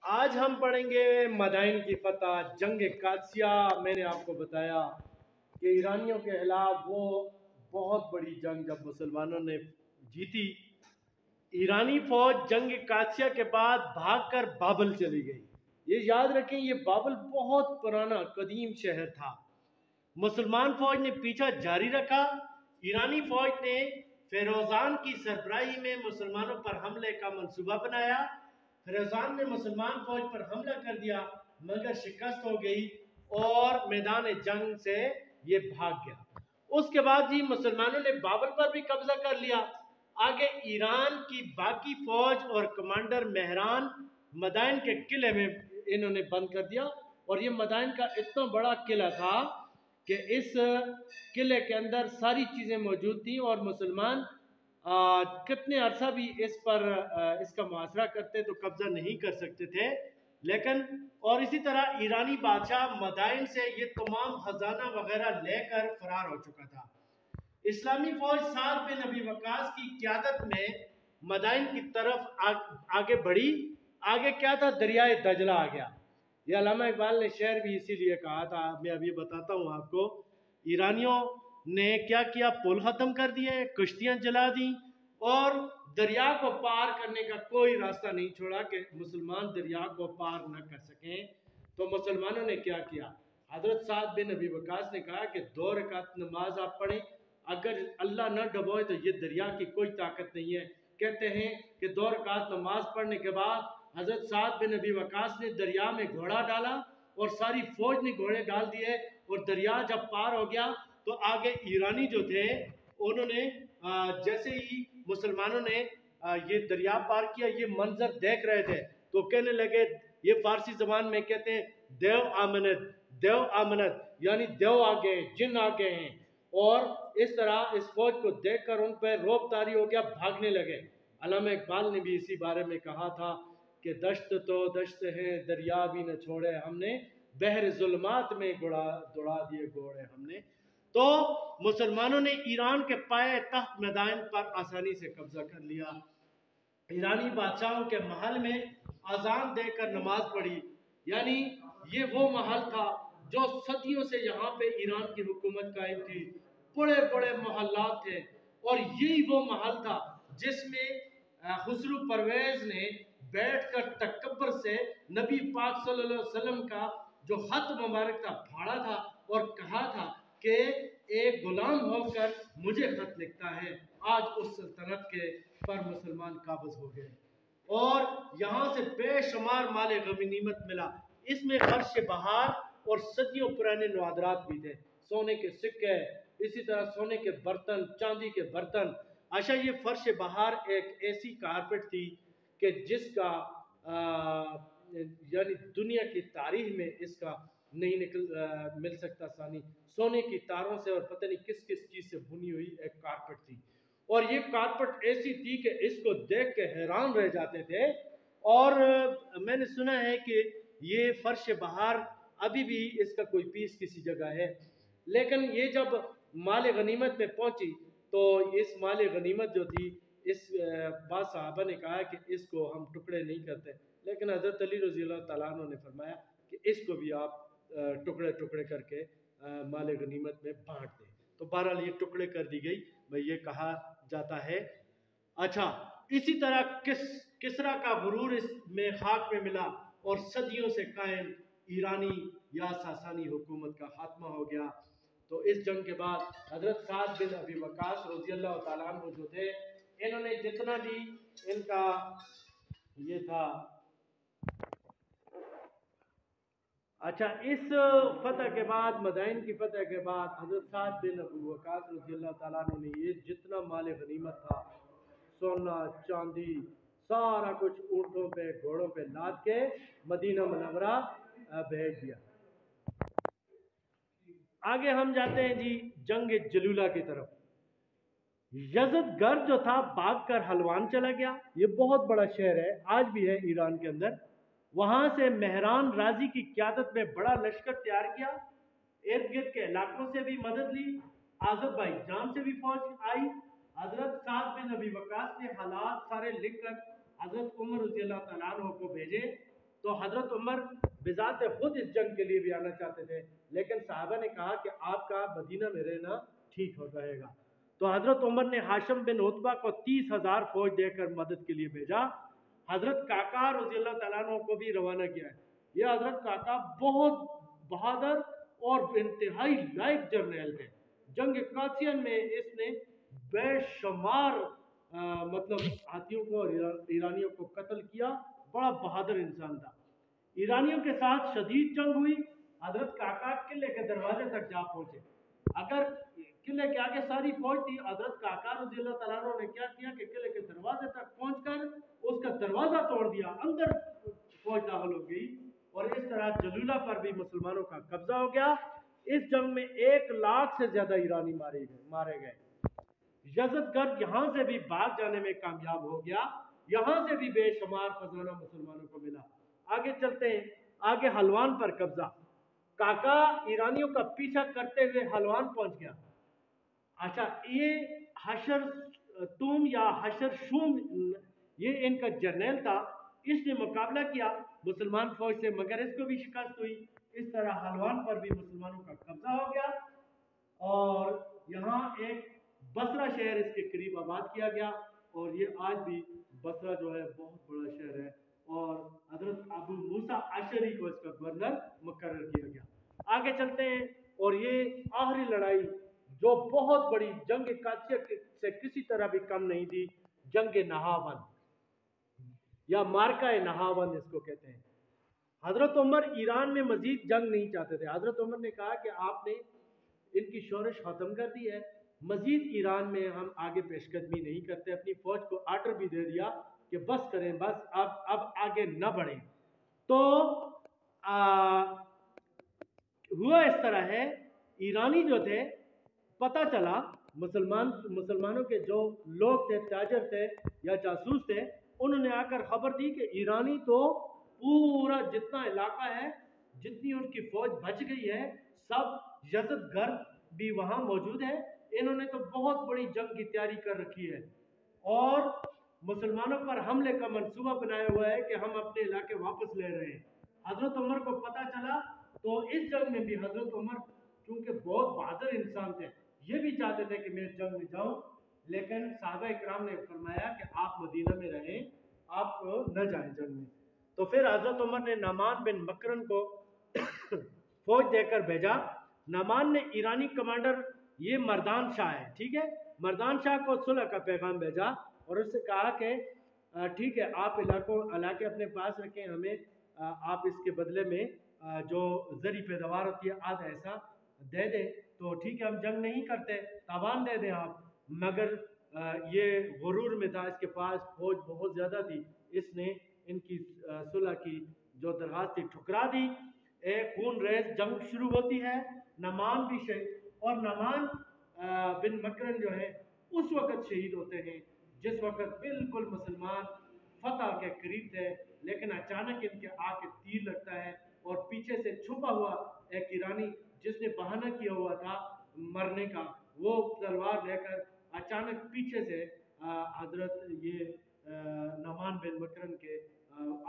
آج ہم پڑھیں گے مدائن کی فتح جنگ قادسیہ۔ میں نے آپ کو بتایا کہ ایرانیوں کے خلاف وہ بہت بڑی جنگ جب مسلمانوں نے جیتی، ایرانی فوج جنگ قادسیہ کے بعد بھاگ کر بابل چلی گئی۔ یہ یاد رکھیں، یہ بابل بہت پرانا قدیم شہر تھا۔ مسلمان فوج نے پیچھا جاری رکھا۔ ایرانی فوج نے فیروزان کی سربراہی میں مسلمانوں پر حملے کا منصوبہ بنایا۔ فیروزان نے مسلمان فوج پر حملہ کر دیا مگر شکست ہو گئی اور میدان جنگ سے یہ بھاگ گیا۔ اس کے بعد مسلمانوں نے بابل پر بھی قبضہ کر لیا۔ آگے ایران کی باقی فوج اور کمانڈر مہران مدائن کے قلعے میں انہوں نے بند کر دیا، اور یہ مدائن کا اتنا بڑا قلعہ تھا کہ اس قلعے کے اندر ساری چیزیں موجود تھیں، اور مسلمان کتنے عرصہ بھی اس کا محاصرہ کرتے تو قبضہ نہیں کر سکتے تھے۔ لیکن اور اسی طرح ایرانی بادشاہ مدائن سے یہ تمام خزانہ وغیرہ لے کر فرار ہو چکا تھا۔ اسلامی فوج سعد بن ابی وقاص کی قیادت میں مدائن کی طرف آگے بڑھی۔ آگے کیا تھا؟ دریائے دجلہ آ گیا۔ یہ علامہ اقبال نے شعر بھی اسی لیے کہا تھا، میں ابھی بتاتا ہوں آپ کو۔ ایرانیوں نے کیا کیا؟ پل ختم کر دیے، کشتیاں جلا دیں، اور دریا کو پار کرنے کا کوئی راستہ نہیں چھوڑا کہ مسلمان دریا کو پار نہ کر سکیں۔ تو مسلمانوں نے کیا کیا؟ حضرت سعد بن ابی وقاص نے کہا کہ 2 رکعت نماز آپ پڑھیں، اگر اللہ نہ ڈبوئے تو یہ دریا کی کوئی طاقت نہیں ہے۔ کہتے ہیں کہ 2 رکعت نماز پڑھنے کے بعد حضرت سعد بن ابی وقاص نے دریا میں گھوڑا ڈالا، اور ساری فوج نے گھوڑے ڈال دیے، اور دریا جب پار ہو گیا تو آگے ایرانی جو تھے انہوں نے جیسے ہی مسلمانوں نے یہ دریا پار کیا، یہ منظر دیکھ رہے تھے تو کہنے لگے، یہ فارسی زبان میں کہتے ہیں دیو آمنت، دیو آمنت، یعنی دیو آگے ہیں، جن آگے ہیں۔ اور اس طرح اس فوج کو دیکھ کر ان پہ رعب طاری ہو گیا، بھاگنے لگے۔ علامہ اقبال نے بھی اسی بارے میں کہا تھا کہ دشت تو دشت ہے دریا بھی نہ چھوڑے، ہم نے بحر ظلمات میں دوڑا دیے گھوڑے ہم نے۔ تو مسلمانوں نے ایران کے پائے تخت مدائن پر آسانی سے قبضہ کر لیا۔ ایرانی بادشاہوں کے محل میں اذان دے کر نماز پڑھی، یعنی یہ وہ محل تھا جو صدیوں سے یہاں پہ ایران کی حکومت قائم تھی، بڑے بڑے محلات تھے، اور یہی وہ محل تھا جس میں خسرو پرویز نے بیٹھ کر تکبر سے نبی پاک صلی اللہ علیہ وسلم کا جو خط مبارک تھا پھاڑا تھا، اور کہا تھا کہ ایک غلام ہو کر مجھے خط لکھتا ہے۔ آج اس سلطنت کے پر مسلمان قابض ہو گئے، اور یہاں سے بے شمار مال غنیمت ملا۔ اس میں فرش بہار اور صدیوں پرانے نوادرات بھی تھے، سونے کے سکے، اسی طرح سونے کے برتن، چاندی کے برتن۔ اچھا، یہ فرش بہار ایک ایسی کارپٹ تھی کہ جس کا یعنی دنیا کی تاریخ میں اس کا نہیں مل سکتا ثانی۔ سونے کی تاروں سے اور پتہ نہیں کس کس چیز سے بنی ہوئی ایک کارپٹ تھی، اور یہ کارپٹ ایسی تھی کہ اس کو دیکھ کے حیران رہ جاتے تھے۔ اور میں نے سنا ہے کہ یہ فرش بہار ابھی بھی اس کا کوئی پیس کسی جگہ ہے، لیکن یہ جب مال غنیمت میں پہنچی تو اس مال غنیمت جو تھی، اس بعض صحابہ نے کہا کہ اس کو ہم ٹکڑے نہیں کرتے، لیکن حضرت علی رضی اللہ تعالیٰ عنہ نے فرمایا کہ اس کو بھی آپ ٹکڑے ٹکڑے کر کے مال غنیمت میں بانٹ دیں۔ تو بہرحال یہ ٹکڑے کر دی گئی، یہ کہا جاتا ہے۔ اچھا، اسی طرح کسرا کا غرور اس میں خاک میں ملا، اور صدیوں سے قائم ایرانی یا ساسانی حکومت کا خاتمہ ہو گیا۔ تو اس جنگ کے بعد حضرت سعد بن ابی وقاص رضی اللہ تعالیٰ عنہ جو تھے، انہوں نے جتنا بھی ان کا یہ تھا، اچھا، اس فتح کے بعد، مدائن کی فتح کے بعد، حضرت سعد بن ابی وقاص رضی اللہ تعالیٰ عنہ نے یہ جتنا مال غنیمت تھا، سونا چاندی سارا کچھ اونٹوں پہ گھوڑوں پہ لاد کے مدینہ منورہ بھیج دیا۔ آگے ہم جاتے ہیں جنگ جلولہ کی طرف۔ یزدگرد جو تھا بھاگ کر حلوان چلا گیا۔ یہ بہت بڑا شہر ہے، آج بھی ہے ایران کے اندر۔ وہاں سے مہران رازی کی قیادت میں بڑا لشکر تیار کیا، ارد گرد کے علاقوں سے بھی مدد لی، آذربائیجان سے بھی فوج آئی۔ حضرت سعد بن ابی وقاص نے حالات سارے لکھ کر حضرت عمر رضی اللہ تعالیٰ عنہ کو بھیجے، تو حضرت عمر بذات خود اس جنگ کے لیے بھی آنا چاہتے تھے، لیکن صحابہ نے کہا کہ آپ کا مدینہ میں رہنا ٹھیک ہو رہے گا۔ تو حضرت عمر نے ہاشم بن عتبہ کو 30,000 فوج دے کر مدد کے لیے بھیجا۔ حضرت کاکا رضی اللہ تعالیٰ عنہ کو بھی روانہ کیا ہے۔ یہ حضرت کاکا بہت بہادر اور انتہائی لائق جرنیل تھے۔ جنگ قادسیہ میں اس نے بے شمار مطلب ہاتھیوں کو اور ایرانیوں کو قتل کیا، بڑا بہادر انسان تھا۔ ایرانیوں کے ساتھ شدید جنگ ہوئی، حضرت کاکا قلعے کے دروازے تک جا پہنچے۔ اگر قلعے کے آگے ساری فوج تھی، حضرت کاکا رضی اللہ تعالیٰ عنہ نے کیا کیا کہ قلعے کے دروازے تک پہنچ کر اس کا دروازہ توڑ دیا، اندر فوج داخل ہو گئی، اور اس طرح جلولہ پر بھی مسلمانوں کا قبضہ ہو گیا۔ اس جنگ میں 1,00,000 سے زیادہ ایرانی مارے گئے۔ یزدگرد یہاں سے بھی بھاگ جانے میں کامیاب ہو گیا، یہاں سے بھی بے شمار خزانہ مسلمانوں کو ملا۔ آگے چلتے ہیں، آگے حلوان پر قبضہ۔ کاکا ایرانیوں کا پیچھا کرتے ہوئے حلوان پہنچ گیا۔ اچھا، یہ حشر توم یا حشر شوم، یہ ان کا جرنیل تھا، اس نے مقابلہ کیا مسلمان فوج سے، مگر اس کو بھی شکست ہوئی۔ اس طرح حلوان پر بھی مسلمانوں کا قبضہ ہو گیا، اور یہاں ایک بصرہ شہر اس کے قریب آباد کیا گیا، اور یہ آج بھی بصرہ جو ہے بہت بڑا شہر ہے، اور حضرت ابو موسیٰ اشعری کو اس کا گورنر مقرر کیا گیا۔ آگے چلتے ہیں، اور یہ آخری لڑائی جو بہت بڑی جنگ قادسیہ سے کسی طرح بھی کم نہیں تھی، جنگ نہاون یا مارکہ نہاون اس کو کہتے ہیں۔ حضرت عمر ایران میں مزید جنگ نہیں چاہتے تھے۔ حضرت عمر نے کہا کہ آپ نے ان کی شورش ختم کر دی ہے، مزید ایران میں ہم آگے پیش قدمی نہیں کرتے۔ اپنی فوج کو آرڈر بھی دے دیا کہ بس کریں، بس اب آگے نہ بڑھیں۔ تو ہوا اس طرح ہے، ایرانی جو تھے، پتہ چلا مسلمانوں کے جو لوگ تھے، تاجر تھے یا جاسوس تھے، انہوں نے آ کر خبر دی کہ ایرانی تو پورا جتنا علاقہ ہے، جتنی ان کی فوج بچ گئی ہے، سب یزدگرد بھی وہاں موجود ہے، انہوں نے تو بہت بڑی جنگ کی تیاری کر رکھی ہے، اور مسلمانوں پر حملے کا منصوبہ بنایا ہوا ہے کہ ہم اپنے علاقے واپس لے رہے ہیں۔ حضرت عمر کو پتہ چلا، تو اس جنگ میں بھی حضرت عمر چونکہ بہت بہادر انسان تھے، یہ بھی چاہتے تھے کہ میں اس جنگ میں جاؤں، لیکن صحابہ اکرام نے فرمایا کہ آپ مدینہ میں رہیں، آپ نہ جائیں جنگ میں۔ تو پھر حضرت عمر نے نعمان بن مکرن کو فوج دے کر بھیجا۔ نعمان نے ایرانی کمانڈر، یہ مردان شاہ ہے، ٹھیک ہے، مردان شاہ کو صلح کا پیغام بھیجا، اور اس سے کہا کہ ٹھیک ہے، آپ علاقے اپنے پاس رکھیں، ہمیں آپ اس کے بدلے میں جو زرعی پیداوار ہوتی ہے آدھا ایسا دے دیں، تو ٹھیک ہے، ہم جنگ نہیں کرتے، تاوان دے دیں آپ۔ مگر یہ غرور میں تھا، اس کے پاس فوج بہت زیادہ تھی، اس نے ان کی صلح کی جو درخواست تھی ٹھکرا دی۔ ایک خون ریز جنگ شروع ہوتی ہے، نعمان بھی اور نعمان بن مکرن جو ہے اس وقت شہید ہوتے ہیں جس وقت بالکل مسلمان فتح کے قریب تھے، لیکن اچانک ان کے آ کے تیر لگتا ہے، اور پیچھے سے چھپا ہوا ایک ایرانی جس نے بہانہ کیا ہوا تھا مرنے کا، وہ تلوار لے کر اچانک پیچھے سے حضرت یہ نعمان بن مکرن کے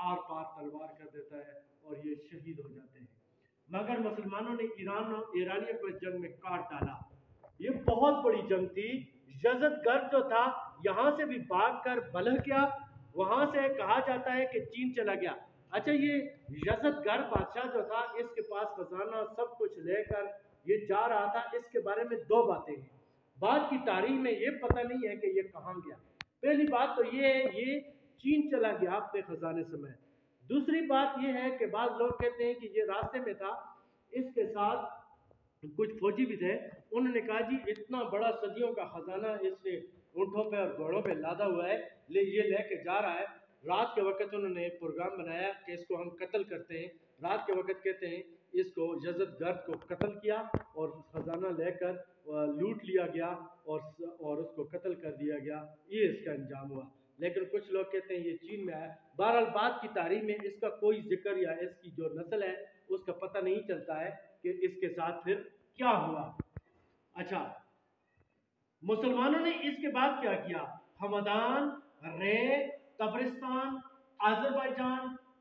آر پار تلوار کر دیتا ہے، اور یہ شہید ہو جاتے ہیں۔ مگر مسلمانوں نے ایرانیوں کو اس جنگ میں کاٹ ڈالا۔ یہ بہت بڑی جنگ تھی۔ یزدگرد جو تھا یہاں سے بھی بھاگ کر بلح گیا، وہاں سے کہا جاتا ہے کہ چین چلا گیا۔ اچھا، یہ یزدگرد بادشاہ جو تھا، اس کے پاس خزانہ سب کچھ لے کر یہ جا رہا تھا، اس کے بارے میں دو باتیں ہیں۔ بعد کی تاریخ میں یہ پتہ نہیں ہے کہ یہ کہاں گیا۔ پہلی بات تو یہ ہے، یہ چین چلا گیا اپنے خزانے سمیت۔ دوسری بات یہ ہے کہ بعض لوگ کہتے ہیں کہ یہ راستے میں تھا، اس کے ساتھ کچھ فوجی بھی تھے، انہوں نے کہا جی اتنا بڑا صدیوں کا خزانہ اس نے اونٹوں پہ اور گھوڑوں پہ لادا ہوا ہے، یہ لے کے جا رہا ہے۔ رات کے وقت انہوں نے ایک پروگرام بنایا کہ اس کو ہم قتل کرتے ہیں۔ رات کے وقت کہتے ہیں اس کو یزدگرد کو قتل کیا، اور خزانہ لے کر لوٹ لیا گیا، اور اس کو قتل کر دیا گیا، یہ اس کا انجام ہوا۔ لیکن کچھ لوگ کہتے ہیں یہ چین میں آیا۔ بہرحال بعد کی تاریخ میں اس کا کوئی ذکر یا اس کی جو نسل ہے اس کا پتہ نہیں چلتا ہے کہ اس کے ساتھ پھر کیا ہوا۔ اچھا، مسلمانوں نے اس کے بعد کیا کیا؟ ہمدان، رے، تبرستان، آذربائیجان